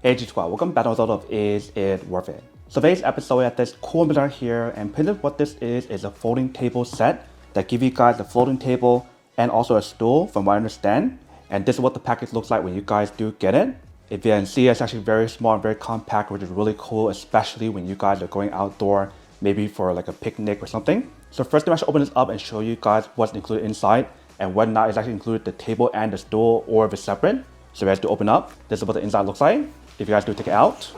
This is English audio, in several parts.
AG12, welcome back to episode of Is It Worth It? So today's episode, we have this cool mirror here, and pretty much what this is a folding table set that give you guys a floating table and also a stool from what I understand. And this is what the package looks like when you guys do get it. If you can see, it's actually very small and very compact, which is really cool, especially when you guys are going outdoor, maybe for like a picnic or something. So first thing, I should open this up and show you guys what's included inside and whether or not it's actually included the table and the stool or if it's separate. So you guys do open up, this is what the inside looks like. If you guys do take it out,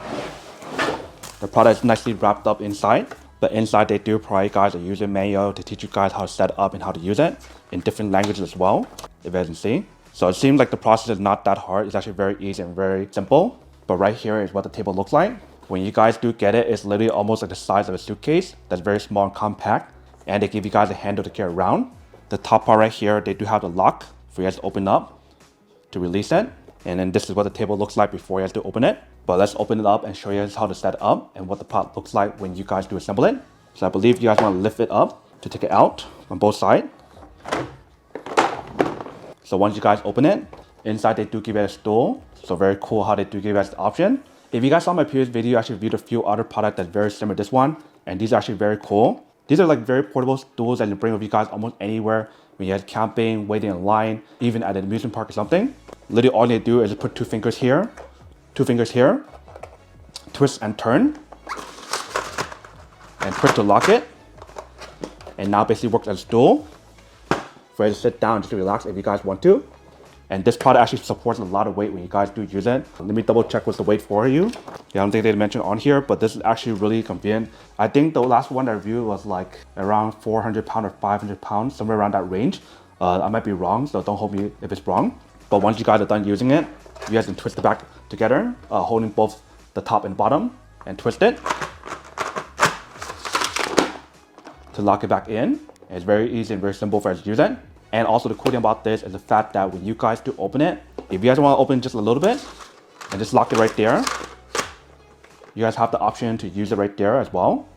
the product is nicely wrapped up inside. But inside they do provide you guys a user manual to teach you guys how to set it up and how to use it in different languages as well, if you guys can see. So it seems like the process is not that hard. It's actually very easy and very simple. But right here is what the table looks like. When you guys do get it, it's literally almost like the size of a suitcase. That's very small and compact. And they give you guys a handle to carry around. The top part right here, they do have the lock for you guys to open up to release it. And then this is what the table looks like before you guys do open it. But let's open it up and show you guys how to set it up and what the product looks like when you guys do assemble it. So I believe you guys want to lift it up to take it out on both sides. So once you guys open it, inside they do give you a stool. So very cool how they do give you guys the option. If you guys saw my previous video, I actually reviewed a few other products that's very similar to this one. And these are actually very cool. These are like very portable stools that you bring with you guys almost anywhere. When you're camping, waiting in line, even at an amusement park or something. Literally all you do is just put two fingers here, twist and turn, and twist to lock it. And now basically works as a stool for you to sit down just to relax if you guys want to. And this product actually supports a lot of weight when you guys do use it. Let me double check what's the weight for you. Yeah, I don't think they mentioned on here, but this is actually really convenient. I think the last one I reviewed was like around 400 pounds or 500 pounds, somewhere around that range. I might be wrong, so don't hold me if it's wrong. But once you guys are done using it, you guys can twist it back together, holding both the top and bottom, and twist it to lock it back in. And it's very easy and very simple for us to use it. And also the cool thing about this is the fact that when you guys do open it, if you guys want to open just a little bit and just lock it right there, you guys have the option to use it right there as well.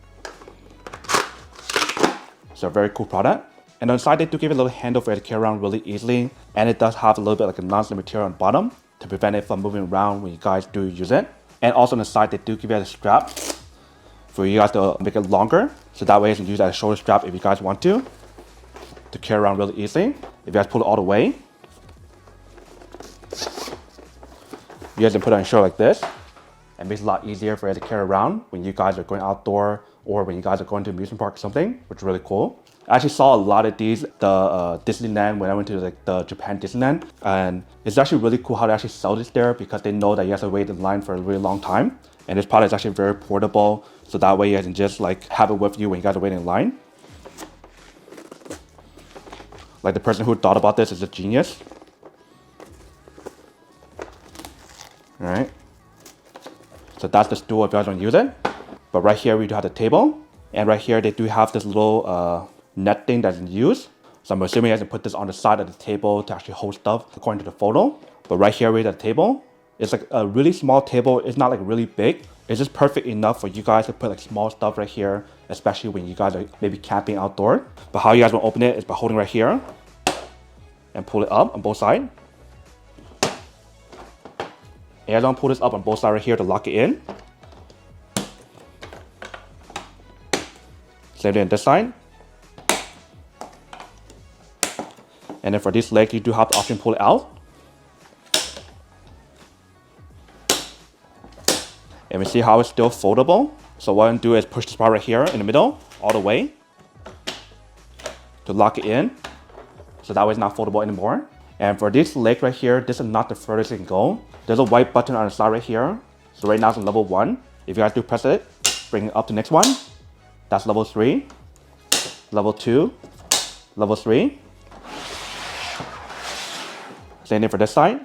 So a very cool product. And on the side, they do give it a little handle for you to carry around really easily. And it does have a little bit like a non-slip material on the bottom to prevent it from moving around when you guys do use it. And also on the side, they do give you a strap for you guys to make it longer. So that way you can use it as a shoulder strap if you guys want to carry around really easily. If you guys pull it all the way, you guys can put it on your shoulder like this. And makes it a lot easier for you to carry around when you guys are going outdoor or when you guys are going to an amusement park or something, which is really cool. I actually saw a lot of these at the Disneyland when I went to like the Japan Disneyland, and it's actually really cool how they actually sell this there because they know that you have to wait in line for a really long time. And this product is actually very portable, so that way you guys can just like have it with you when you guys are waiting in line. Like the person who thought about this is a genius. All right. So that's the stool if you guys want to use it. But right here we do have the table, and right here they do have this little net thing that's in use. So I'm assuming you guys can put this on the side of the table to actually hold stuff according to the photo. But right here we have the table. It's like a really small table. It's not like really big. It's just perfect enough for you guys to put like small stuff right here, especially when you guys are maybe camping outdoor. But how you guys want to open it is by holding right here and pull it up on both sides. And I don't pull this up on both sides right here to lock it in. Same thing on this side. And then for this leg, you do have the option to pull it out. And we see how it's still foldable. So what I'm gonna do is push this part right here in the middle, all the way, to lock it in. So that way it's not foldable anymore. And for this leg right here, this is not the furthest it can go. There's a white button on the side right here. So right now it's on level 1. If you guys do press it, bring it up to the next one. That's level 3, level 2, level 3. Same thing for this side.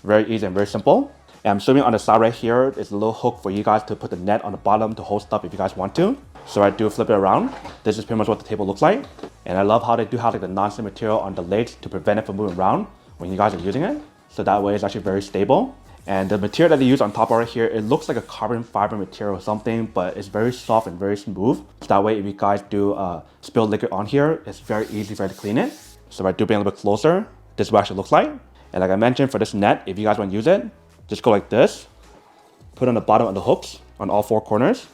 Very easy and very simple. And I'm assuming on the side right here is a little hook for you guys to put the net on the bottom to hold stuff if you guys want to. So I do flip it around. This is pretty much what the table looks like. And I love how they do have like the non-slip material on the legs to prevent it from moving around when you guys are using it. So that way it's actually very stable. And the material that they use on top right here, it looks like a carbon fiber material or something, but it's very soft and very smooth. So that way if you guys do spill liquid on here, it's very easy for you to clean it. So if I do bring it a little bit closer, this is what it actually looks like. And like I mentioned, for this net, if you guys want to use it, just go like this, put it on the bottom of the hooks on all 4 corners.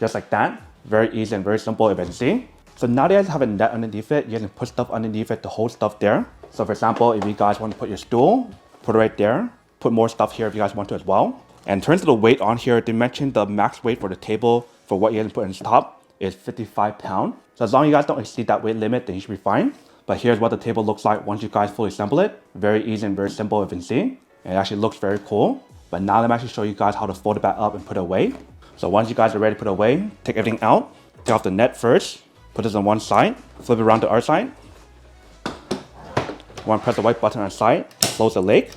Just like that. Very easy and very simple, if you can see. So now that you guys have a net underneath it, you guys can put stuff underneath it to hold stuff there. So for example, if you guys want to put your stool, put it right there. Put more stuff here if you guys want to as well. And in terms of the weight on here, they mentioned the max weight for the table for what you guys put in the top is 55 pounds. So as long as you guys don't exceed that weight limit, then you should be fine. But here's what the table looks like once you guys fully assemble it. Very easy and very simple, if you can see. And it actually looks very cool. But now let me actually show you guys how to fold it back up and put it away. So once you guys are ready to put it away, take everything out. Take off the net first. Put this on one side. Flip it around to the other side. You want to press the white button on the side to close the leg.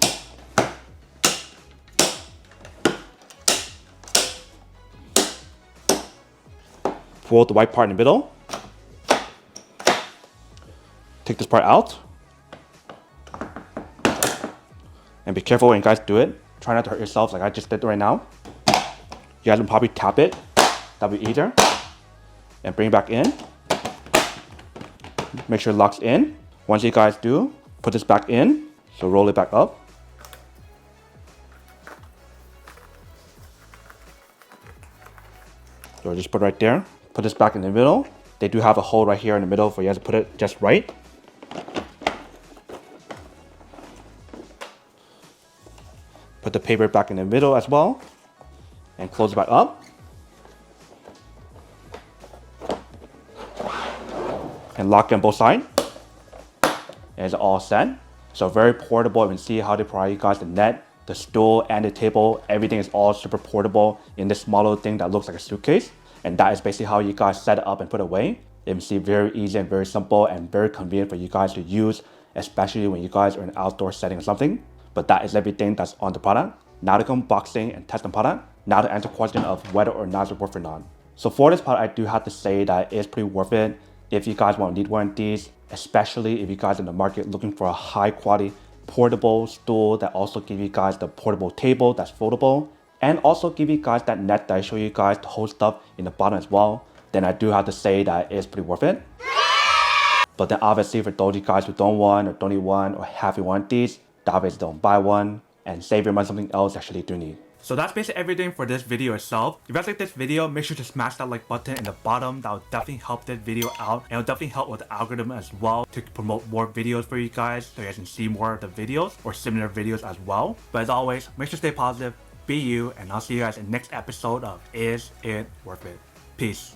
Pull the white part in the middle. Take this part out. And be careful when you guys do it. Try not to hurt yourselves like I just did right now. You guys will probably tap it. That'll be easier. And bring it back in. Make sure it locks in. Once you guys do, put this back in. So roll it back up. So just put it right there. Put this back in the middle. They do have a hole right here in the middle for you guys to put it just right. Put the paper back in the middle as well. And close it back up. And lock it on both sides. And it's all set. So very portable. You can see how they provide you guys the net, the stool, and the table. Everything is all super portable in this small little thing that looks like a suitcase. And that is basically how you guys set it up and put it away. You can see very easy and very simple and very convenient for you guys to use, especially when you guys are in an outdoor setting or something. But that is everything that's on the product. Now to go unboxing and test the product. Now to answer the question of whether or not it's worth it or not. So for this product, I do have to say that it is pretty worth it. If you guys want to need one of these, especially if you guys are in the market looking for a high quality portable stool that also give you guys the portable table that's foldable, and also give you guys that net that I show you guys to hold stuff in the bottom as well, then I do have to say that it is pretty worth it. But then obviously for those of you guys who don't want or don't need one or have you want these, obviously don't buy one and save your money on something else you actually do need. So that's basically everything for this video itself. If you guys like this video, make sure to smash that like button in the bottom. That will definitely help this video out, and it'll definitely help with the algorithm as well to promote more videos for you guys so you guys can see more of the videos or similar videos as well. But as always, make sure to stay positive, be you, and I'll see you guys in the next episode of Is It Worth It? Peace.